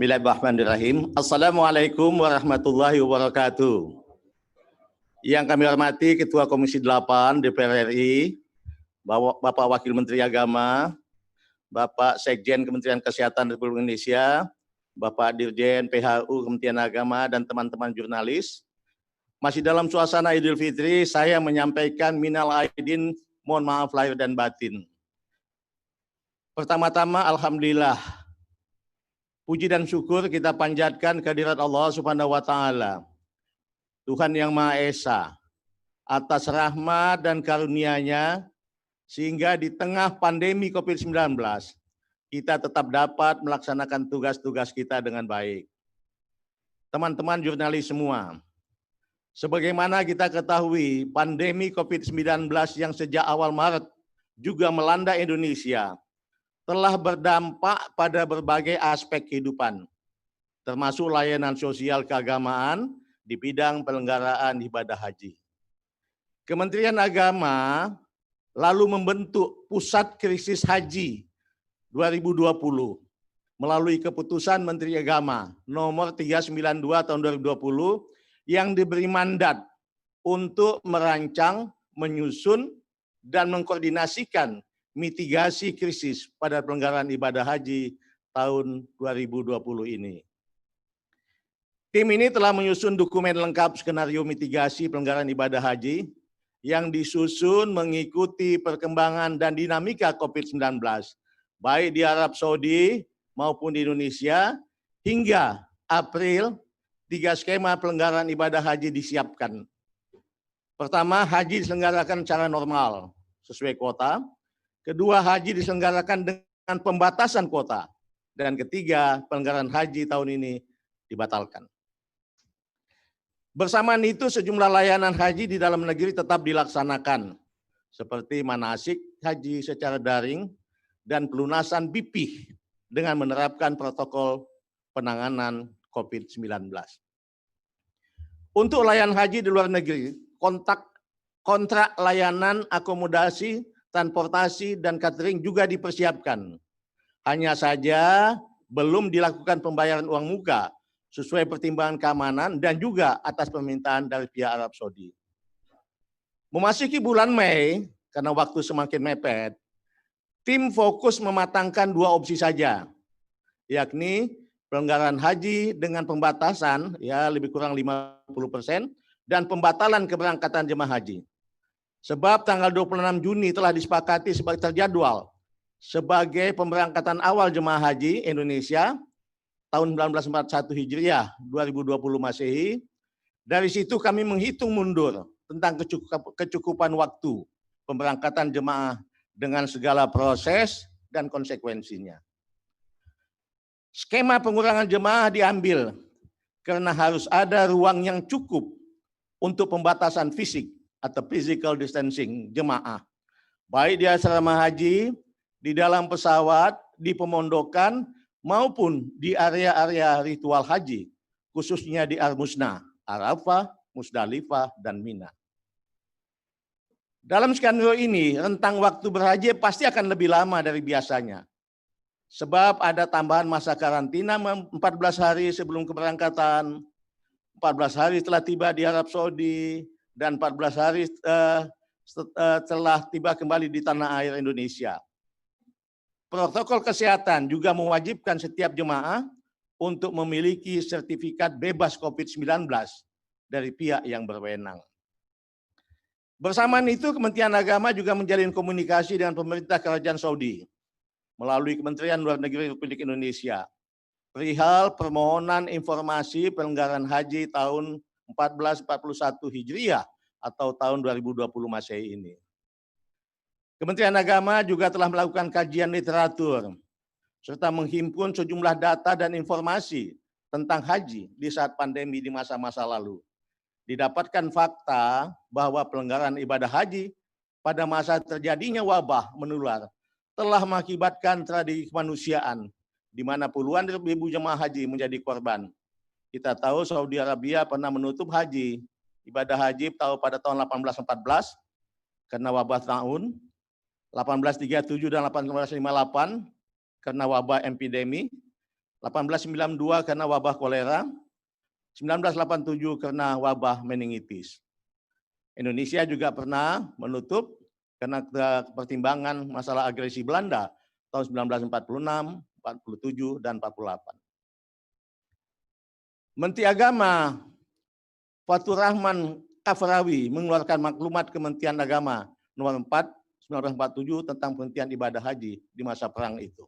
Bismillahirrahmanirrahim. Assalamualaikum warahmatullahi wabarakatuh. Yang kami hormati Ketua Komisi 8 DPR RI, Bapak Wakil Menteri Agama, Bapak Sekjen Kementerian Kesehatan Republik Indonesia, Bapak Dirjen PHU Kementerian Agama, dan teman-teman jurnalis. Masih dalam suasana Idul Fitri, saya menyampaikan minal aidin, mohon maaf lahir dan batin. Pertama-tama, alhamdulillah, puji dan syukur kita panjatkan kehadirat Allah Subhanahu wa Ta'ala, Tuhan yang Maha Esa, atas rahmat dan karunia-Nya, sehingga di tengah pandemi COVID-19, kita tetap dapat melaksanakan tugas-tugas kita dengan baik. Teman-teman jurnalis semua, sebagaimana kita ketahui, pandemi COVID-19 yang sejak awal Maret juga melanda Indonesia, telah berdampak pada berbagai aspek kehidupan, termasuk layanan sosial keagamaan di bidang penyelenggaraan ibadah haji. Kementerian Agama lalu membentuk Pusat Krisis Haji 2020 melalui keputusan Menteri Agama nomor 392 tahun 2020 yang diberi mandat untuk merancang, menyusun, dan mengkoordinasikan mitigasi krisis pada penyelenggaraan ibadah haji tahun 2020 ini. Tim ini telah menyusun dokumen lengkap skenario mitigasi penyelenggaraan ibadah haji yang disusun mengikuti perkembangan dan dinamika COVID-19, baik di Arab Saudi maupun di Indonesia, hingga April 3 skema penyelenggaraan ibadah haji disiapkan. Pertama, haji diselenggarakan secara normal sesuai kuota. Kedua, haji diselenggarakan dengan pembatasan kuota. Dan ketiga, penyelenggaraan haji tahun ini dibatalkan. Bersamaan itu, sejumlah layanan haji di dalam negeri tetap dilaksanakan, seperti manasik haji secara daring dan pelunasan BP dengan menerapkan protokol penanganan COVID-19. Untuk layanan haji di luar negeri, kontrak layanan akomodasi, transportasi, dan catering juga dipersiapkan. Hanya saja belum dilakukan pembayaran uang muka sesuai pertimbangan keamanan dan juga atas permintaan dari pihak Arab Saudi. Memasuki bulan Mei, karena waktu semakin mepet, tim fokus mematangkan dua opsi saja, yakni penyelenggaraan haji dengan pembatasan ya lebih kurang 50% dan pembatalan keberangkatan jemaah haji. Sebab tanggal 26 Juni telah disepakati sebagai terjadwal sebagai pemberangkatan awal jemaah haji Indonesia tahun 1941 Hijriah 2020 Masehi. Dari situ kami menghitung mundur tentang kecukupan waktu pemberangkatan jemaah dengan segala proses dan konsekuensinya. Skema pengurangan jemaah diambil karena harus ada ruang yang cukup untuk pembatasan fisik atau physical distancing jemaah, baik di asrama haji, di dalam pesawat, di pemondokan, maupun di area-area ritual haji, khususnya di Al-Musna, Arafah, Musdalifah, dan Mina. Dalam skenario ini, rentang waktu berhaji pasti akan lebih lama dari biasanya, sebab ada tambahan masa karantina 14 hari sebelum keberangkatan, 14 hari setelah tiba di Arab Saudi, dan 14 hari setelah tiba kembali di tanah air Indonesia. Protokol kesehatan juga mewajibkan setiap jemaah untuk memiliki sertifikat bebas COVID-19 dari pihak yang berwenang. Bersamaan itu, Kementerian Agama juga menjalin komunikasi dengan pemerintah Kerajaan Saudi melalui Kementerian Luar Negeri Republik Indonesia perihal permohonan informasi penyelenggaraan haji tahun 1441 Hijriah atau tahun 2020 Masehi ini. Kementerian Agama juga telah melakukan kajian literatur serta menghimpun sejumlah data dan informasi tentang haji di saat pandemi di masa-masa lalu. Didapatkan fakta bahwa penyelenggaraan ibadah haji pada masa terjadinya wabah menular telah mengakibatkan tragedi kemanusiaan di mana puluhan ribu jemaah haji menjadi korban. Kita tahu Saudi Arabia pernah menutup haji, ibadah haji pada tahun 1814 karena wabah tahun, 1837 dan 1858 karena wabah epidemi, 1892 karena wabah kolera, 1987 karena wabah meningitis. Indonesia juga pernah menutup karena pertimbangan masalah agresi Belanda tahun 1946, 47, dan 48. Menteri Agama Fathur Rahman Kafrawi mengeluarkan maklumat Kementerian Agama nomor 4 1947 tentang penghentian ibadah haji di masa perang itu.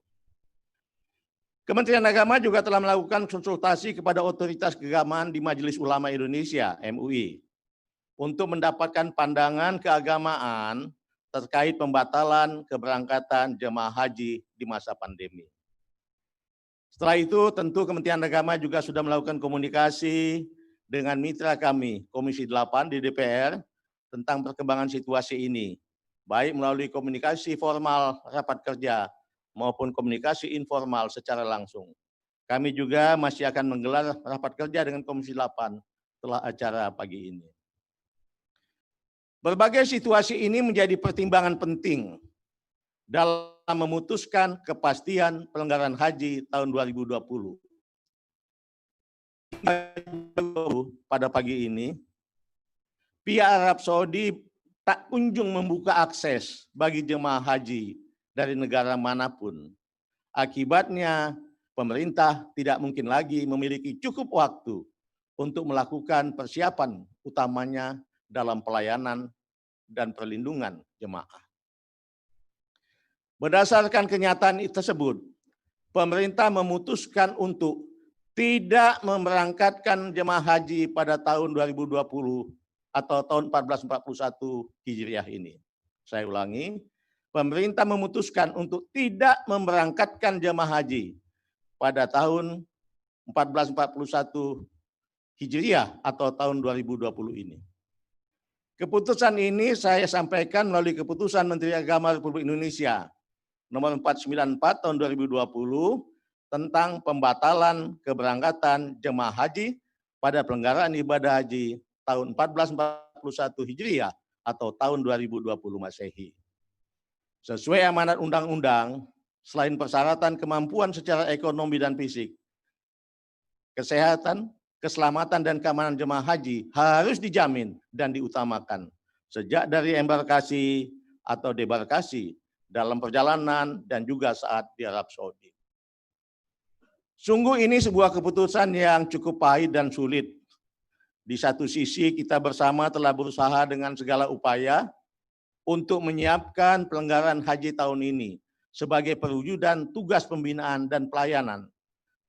Kementerian Agama juga telah melakukan konsultasi kepada otoritas keagamaan di Majelis Ulama Indonesia (MUI) untuk mendapatkan pandangan keagamaan terkait pembatalan keberangkatan jemaah haji di masa pandemi. Setelah itu tentu Kementerian Agama juga sudah melakukan komunikasi dengan mitra kami, Komisi 8 di DPR, tentang perkembangan situasi ini, baik melalui komunikasi formal rapat kerja maupun komunikasi informal secara langsung. Kami juga masih akan menggelar rapat kerja dengan Komisi 8 setelah acara pagi ini. Berbagai situasi ini menjadi pertimbangan penting dalam memutuskan kepastian pelanggaran haji tahun 2020. Pada pagi ini, pihak Arab Saudi tak kunjung membuka akses bagi jemaah haji dari negara manapun. Akibatnya, pemerintah tidak mungkin lagi memiliki cukup waktu untuk melakukan persiapan utamanya dalam pelayanan dan perlindungan jemaah. Berdasarkan kenyataan tersebut, pemerintah memutuskan untuk tidak memberangkatkan jemaah haji pada tahun 2020 atau tahun 1441 Hijriah ini. Saya ulangi, pemerintah memutuskan untuk tidak memberangkatkan jemaah haji pada tahun 1441 Hijriah atau tahun 2020 ini. Keputusan ini saya sampaikan melalui keputusan Menteri Agama Republik Indonesia nomor 494 tahun 2020 tentang pembatalan keberangkatan jemaah haji pada pelanggaran ibadah haji tahun 1441 Hijriah atau tahun 2020 Masehi. Sesuai amanat undang-undang, selain persyaratan kemampuan secara ekonomi dan fisik, kesehatan, keselamatan dan keamanan jemaah haji harus dijamin dan diutamakan sejak dari embarkasi atau debarkasi, dalam perjalanan, dan juga saat di Arab Saudi. Sungguh ini sebuah keputusan yang cukup pahit dan sulit. Di satu sisi kita bersama telah berusaha dengan segala upaya untuk menyiapkan pelanggaran haji tahun ini sebagai perwujudan tugas pembinaan dan pelayanan.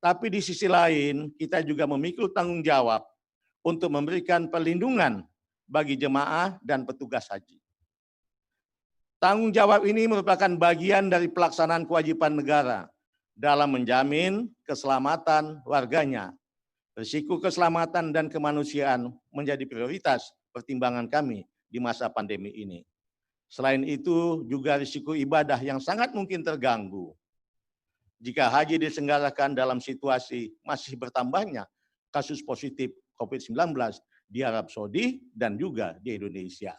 Tapi di sisi lain kita juga memikul tanggung jawab untuk memberikan perlindungan bagi jemaah dan petugas haji. Tanggung jawab ini merupakan bagian dari pelaksanaan kewajiban negara dalam menjamin keselamatan warganya. Risiko keselamatan dan kemanusiaan menjadi prioritas pertimbangan kami di masa pandemi ini. Selain itu, juga risiko ibadah yang sangat mungkin terganggu jika haji diselenggarakan dalam situasi masih bertambahnya kasus positif COVID-19 di Arab Saudi dan juga di Indonesia.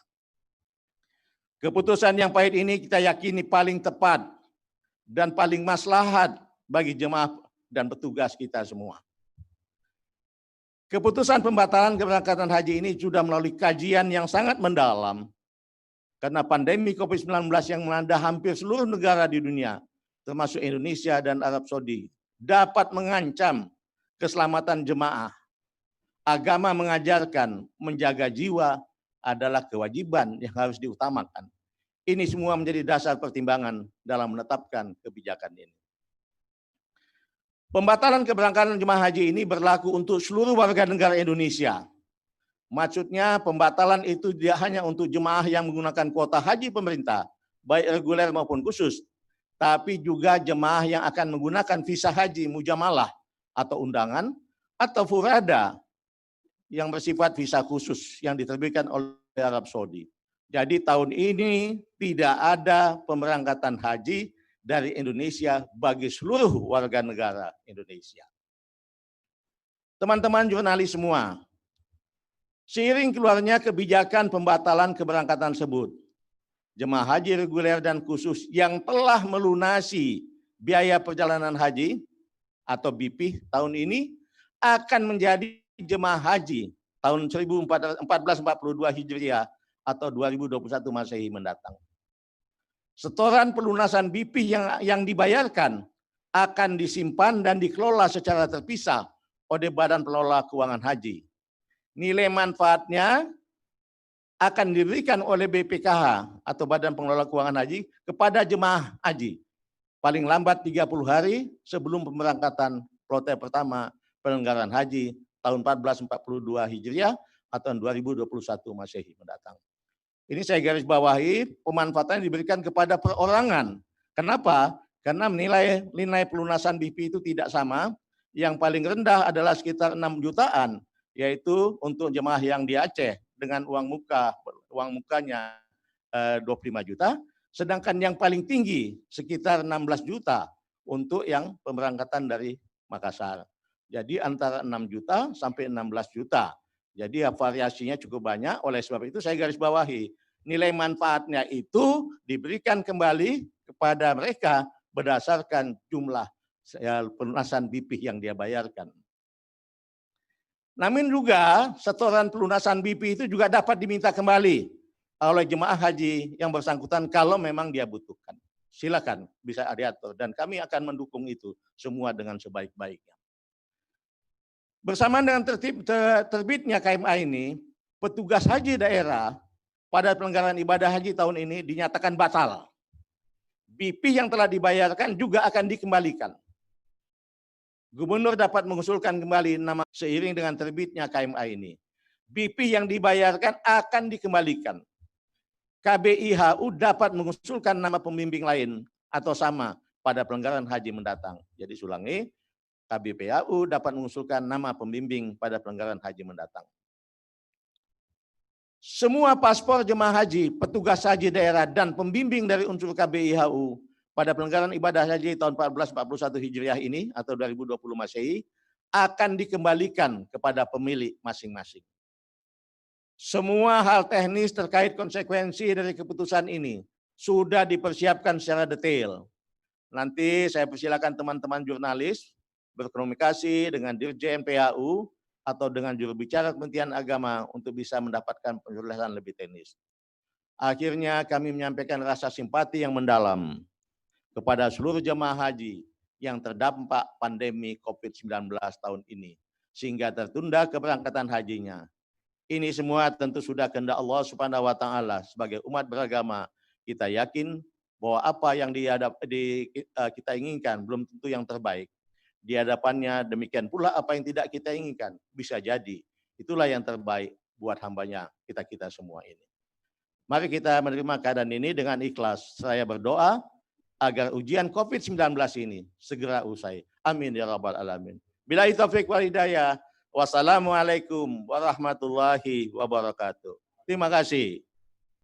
Keputusan yang pahit ini kita yakini paling tepat dan paling maslahat bagi jemaah dan petugas kita semua. Keputusan pembatalan keberangkatan haji ini sudah melalui kajian yang sangat mendalam karena pandemi COVID-19 yang melanda hampir seluruh negara di dunia, termasuk Indonesia dan Arab Saudi, dapat mengancam keselamatan jemaah. Agama mengajarkan menjaga jiwa adalah kewajiban yang harus diutamakan. Ini semua menjadi dasar pertimbangan dalam menetapkan kebijakan ini. Pembatalan keberangkatan jemaah haji ini berlaku untuk seluruh warga negara Indonesia. Maksudnya pembatalan itu tidak hanya untuk jemaah yang menggunakan kuota haji pemerintah, baik reguler maupun khusus, tapi juga jemaah yang akan menggunakan visa haji mujamalah atau undangan, atau furada yang bersifat visa khusus yang diterbitkan oleh Arab Saudi. Jadi tahun ini tidak ada pemberangkatan haji dari Indonesia bagi seluruh warga negara Indonesia. Teman-teman jurnalis semua, seiring keluarnya kebijakan pembatalan keberangkatan tersebut, jemaah haji reguler dan khusus yang telah melunasi biaya perjalanan haji atau BP tahun ini akan menjadi jemaah haji tahun 1442 Hijriah atau 2021 Masehi mendatang. Setoran pelunasan BP yang dibayarkan akan disimpan dan dikelola secara terpisah oleh Badan Pengelola Keuangan Haji. Nilai manfaatnya akan diberikan oleh BPKH atau Badan Pengelola Keuangan Haji kepada jemaah haji paling lambat 30 hari sebelum pemberangkatan kloter pertama penyelenggaraan haji tahun 1442 Hijriah atau 2021 Masehi mendatang. Ini saya garis bawahi, pemanfaatan diberikan kepada perorangan. Kenapa? Karena nilai pelunasan BP itu tidak sama. Yang paling rendah adalah sekitar 6 jutaan, yaitu untuk jemaah yang di Aceh dengan uang mukanya 25 juta. Sedangkan yang paling tinggi sekitar 16 juta untuk yang pemberangkatan dari Makassar. Jadi antara 6 juta sampai 16 juta. Jadi variasinya cukup banyak, oleh sebab itu saya garis bawahi, nilai manfaatnya itu diberikan kembali kepada mereka berdasarkan jumlah pelunasan BP yang dia bayarkan. Namun juga setoran pelunasan BP itu juga dapat diminta kembali oleh jemaah haji yang bersangkutan kalau memang dia butuhkan. Silakan bisa diatur dan kami akan mendukung itu semua dengan sebaik-baiknya. Bersamaan dengan terbitnya KMA ini, petugas haji daerah pada penyelenggaraan ibadah haji tahun ini dinyatakan batal. BP yang telah dibayarkan juga akan dikembalikan. Gubernur dapat mengusulkan kembali nama seiring dengan terbitnya KMA ini. BP yang dibayarkan akan dikembalikan. KBIHU dapat mengusulkan nama pembimbing lain atau sama pada penyelenggaraan haji mendatang. Jadi ulangi, KBPAU dapat mengusulkan nama pembimbing pada penyelenggaraan haji mendatang. Semua paspor jemaah haji, petugas haji daerah, dan pembimbing dari unsur KBIHU pada penyelenggaraan ibadah haji tahun 1441 Hijriah ini atau 2020 Masehi akan dikembalikan kepada pemilik masing-masing. Semua hal teknis terkait konsekuensi dari keputusan ini sudah dipersiapkan secara detail. Nanti saya persilakan teman-teman jurnalis berkomunikasi dengan Dirjen PAU atau dengan juru bicara Kementerian Agama untuk bisa mendapatkan penjelasan lebih teknis. Akhirnya kami menyampaikan rasa simpati yang mendalam kepada seluruh jemaah haji yang terdampak pandemi COVID-19 tahun ini, sehingga tertunda keberangkatan hajinya. Ini semua tentu sudah kehendak Allah Subhanahu wa Ta'ala. Sebagai umat beragama, kita yakin bahwa apa yang kita inginkan belum tentu yang terbaik. Di hadapannya demikian pula apa yang tidak kita inginkan bisa jadi itulah yang terbaik buat hambanya kita semua ini. Mari kita menerima keadaan ini dengan ikhlas. Saya berdoa agar ujian COVID-19 ini segera usai. Amin ya rabbal alamin. Billahi taufiq wal hidayah. Wassalamualaikum warahmatullahi wabarakatuh. Terima kasih.